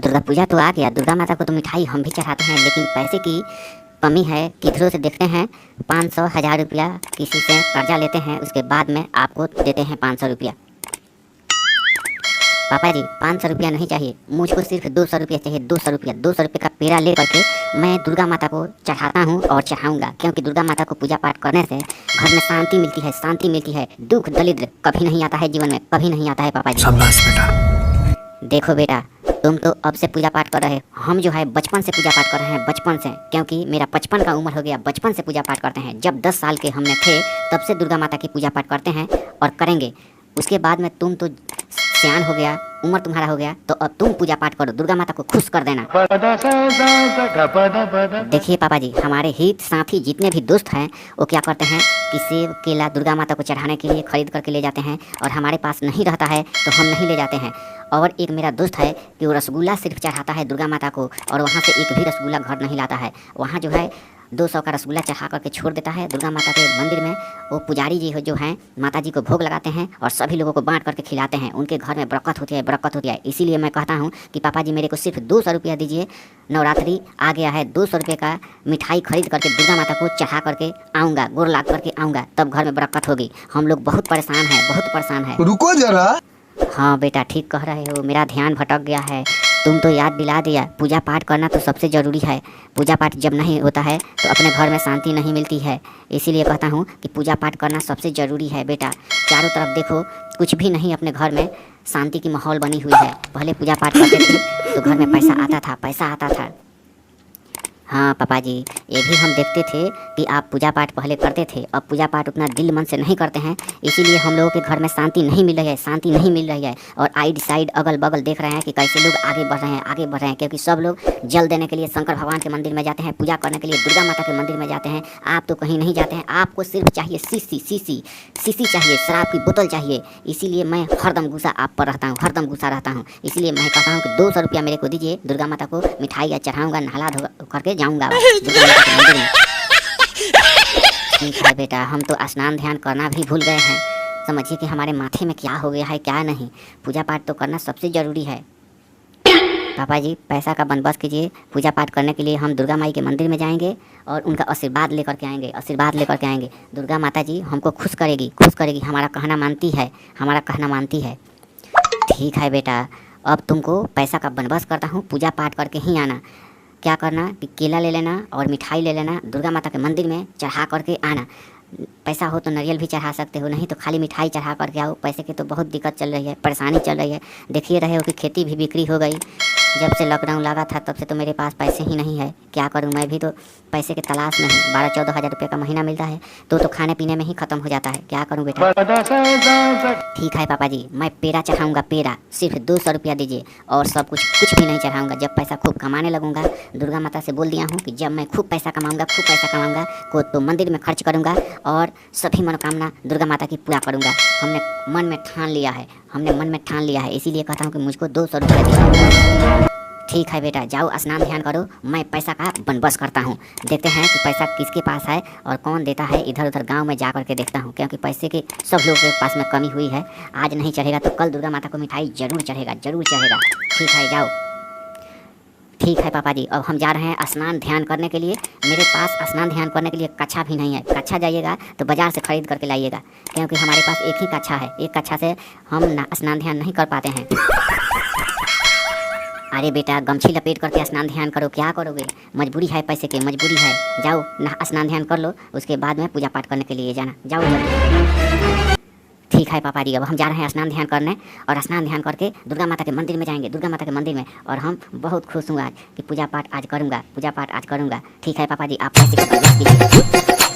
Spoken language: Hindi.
दुर्गा पूजा तो आ गया, दुर्गा माता को तो मिठाई हम भी चढ़ाते हैं, लेकिन पैसे की कमी है। किधरों से देखते हैं 500 1000 रुपया किसी से कर्जा लेते हैं, उसके बाद में आपको देते हैं 500 रुपया। पापा जी 500 रुपया नहीं चाहिए, मुझको सिर्फ 200 रुपया चाहिए। 200 रुपया, 200 रुपये का पेड़ा ले करके मैं दुर्गा माता को चढ़ाता हूँ और चढ़ाऊँगा, क्योंकि दुर्गा माता को पूजा पाठ करने से घर में शांति मिलती है, शांति मिलती है। दुख दरिद्र कभी नहीं आता है जीवन में, कभी नहीं आता है पापा जी। शाबाश बेटा। देखो बेटा, तुम तो अब से पूजा पाठ कर रहे हो, हम जो है बचपन से पूजा पाठ कर रहे हैं, बचपन से, क्योंकि मेरा 55 का उम्र हो गया, बचपन से पूजा पाठ करते हैं। जब 10 साल के हमने थे तब से दुर्गा माता की पूजा पाठ करते हैं और करेंगे। उसके बाद में तुम तो सियान हो गया, उम्र तुम्हारा हो गया, तो अब तुम पूजा पाठ करो, दुर्गा माता को खुश कर देना। देखिए पापा जी, हमारे हित साथी जितने भी दोस्त हैं वो क्या करते हैं कि सेब केला दुर्गा माता को चढ़ाने के लिए खरीद करके ले जाते हैं, और हमारे पास नहीं रहता है तो हम नहीं ले जाते हैं। और एक मेरा दोस्त है कि वो रसगुल्ला सिर्फ चढ़ाता है दुर्गा माता को, और वहाँ से एक भी रसगुल्ला घर नहीं लाता है। वहाँ जो है 200 का रसगुल्ला चढ़ा करके छोड़ देता है दुर्गा माता के मंदिर में। वो पुजारी जी जो हैं माता जी को भोग लगाते हैं और सभी लोगों को बांट करके खिलाते हैं। उनके घर में बरकत होती है, बरकत होती है। इसीलिए मैं कहता हूँ कि पापा जी मेरे को सिर्फ 200 रुपया दीजिए, नवरात्रि आ गया है, 200 रुपये का मिठाई खरीद करके दुर्गा माता को चढ़ा करके आऊँगा, गोर लाग करके आऊँगा, तब घर में बरकत होगी। हम लोग बहुत परेशान हैं, बहुत परेशान है। रुको जरा। हाँ बेटा ठीक कह रहे हो, मेरा ध्यान भटक गया है, तुम तो याद दिला दिया। पूजा पाठ करना तो सबसे ज़रूरी है। पूजा पाठ जब नहीं होता है तो अपने घर में शांति नहीं मिलती है। इसीलिए कहता हूँ कि पूजा पाठ करना सबसे ज़रूरी है बेटा। चारों तरफ देखो, कुछ भी नहीं, अपने घर में शांति की माहौल बनी हुई है। पहले पूजा पाठ करते थे तो घर में पैसा आता था, पैसा आता था। हाँ पापा जी, ये भी हम देखते थे कि आप पूजा पाठ पहले करते थे, अब पूजा पाठ उतना दिल मन से नहीं करते हैं। इसीलिए हम लोगों के घर में शांति नहीं मिल रही है, शांति नहीं मिल रही है। और आइड साइड अगल बगल देख रहे हैं कि कैसे लोग आगे बढ़ रहे हैं, आगे बढ़ रहे हैं, क्योंकि सब लोग जल देने के लिए शंकर भगवान के मंदिर में जाते हैं, पूजा करने के लिए दुर्गा माता के मंदिर में जाते हैं। आप तो कहीं नहीं जाते हैं, आपको सिर्फ चाहिए सीसी चाहिए, शराब की बोतल चाहिए। इसीलिए मैं हरदम गुस्सा आप पर रहता हूँ, हरदम गुस्सा रहता हूँ। इसलिए मैं कहता हूँ कि 200 रुपया मेरे को दीजिए, दुर्गा माता को मिठाई या चढ़ाऊँगा, नहला धो करके जाऊँगा दुर्गा माता के मंदिर में। ठीक है बेटा, हम तो स्नान ध्यान करना भी भूल गए हैं। समझिए कि हमारे माथे में क्या हो गया है, क्या नहीं। पूजा पाठ तो करना सबसे ज़रूरी है। पापा जी पैसा का बंदोबस्त कीजिए, पूजा पाठ करने के लिए हम दुर्गा माई के मंदिर में जाएंगे और उनका आशीर्वाद लेकर के आएंगे, आशीर्वाद लेकर के आएंगे। दुर्गा माता जी हमको खुश करेगी, खुश करेगी, हमारा कहना मानती है, हमारा कहना मानती है। ठीक है बेटा, अब तुमको पैसा का बंदोबस्त करता हूँ, पूजा पाठ करके ही आना। क्या करना कि केला ले लेना और मिठाई ले लेना, दुर्गा माता के मंदिर में चढ़ा करके आना। पैसा हो तो नारियल भी चढ़ा सकते हो, नहीं तो खाली मिठाई चढ़ा करके आओ। पैसे की तो बहुत दिक्कत चल रही है, परेशानी चल रही है। देखिए रहे हो कि खेती भी बिक्री हो गई। जब से लॉकडाउन लगा था तब से तो मेरे पास पैसे ही नहीं है। क्या करूं, मैं भी तो पैसे के तलाश में हूँ। 12-14 हज़ार रुपये का महीना मिलता है तो खाने पीने में ही ख़त्म हो जाता है। क्या करूं बेटा। ठीक है पापा जी, मैं पेड़ा चढ़ाऊँगा, पेड़ा सिर्फ 200 रुपया दीजिए, और सब कुछ भी नहीं चढ़ाऊँगा। जब पैसा खूब कमाने लगूँगा, दुर्गा माता से बोल दिया हूँ कि जब मैं खूब पैसा कमाऊँगा, खूब पैसा कमाऊँगा को तो मंदिर में खर्च करूँगा और सभी मनोकामना दुर्गा माता की पूरा करूँगा। हमने मन में ठान लिया है, हमने मन में ठान लिया है। इसीलिए कहता हूँ कि मुझको 200 रुपया दीजिए। ठीक है बेटा, जाओ स्नान ध्यान करो, मैं पैसा का बंदोबस्त करता हूँ। देखते हैं कि पैसा किसके पास है और कौन देता है। इधर उधर गांव में जा करके देखता हूँ, क्योंकि पैसे के सब लोगों के पास में कमी हुई है। आज नहीं चढ़ेगा तो कल दुर्गा माता को मिठाई जरूर चढ़ेगा, जरूर चढ़ेगा। ठीक है जाओ। ठीक है पापा जी, अब हम जा रहे हैं स्नान ध्यान करने के लिए। मेरे पास स्नान ध्यान करने के लिए कच्छा भी नहीं है। कच्छा जाइएगा तो बाज़ार से खरीद करके लाइएगा, क्योंकि हमारे पास एक ही कच्छा है। एक कच्छा से हम स्नान ध्यान नहीं कर पाते हैं। अरे बेटा, गमछी लपेट करके स्नान ध्यान करो, क्या करोगे। मजबूरी है, पैसे की मजबूरी है। जाओ स्नान ध्यान कर लो, उसके बाद में पूजा पाठ करने के लिए जाना। जाओ जल्दी। ठीक है पापा जी, अब हम जा रहे हैं स्नान ध्यान करने, और स्नान ध्यान करके दुर्गा माता के मंदिर में जाएंगे, दुर्गा माता के मंदिर में। और हम बहुत खुश हूँ आज कि पूजा पाठ आज करूँगा, पूजा पाठ आज करूँगा। ठीक है पापा जी, आप पैसे का बंदोबस्त कीजिए।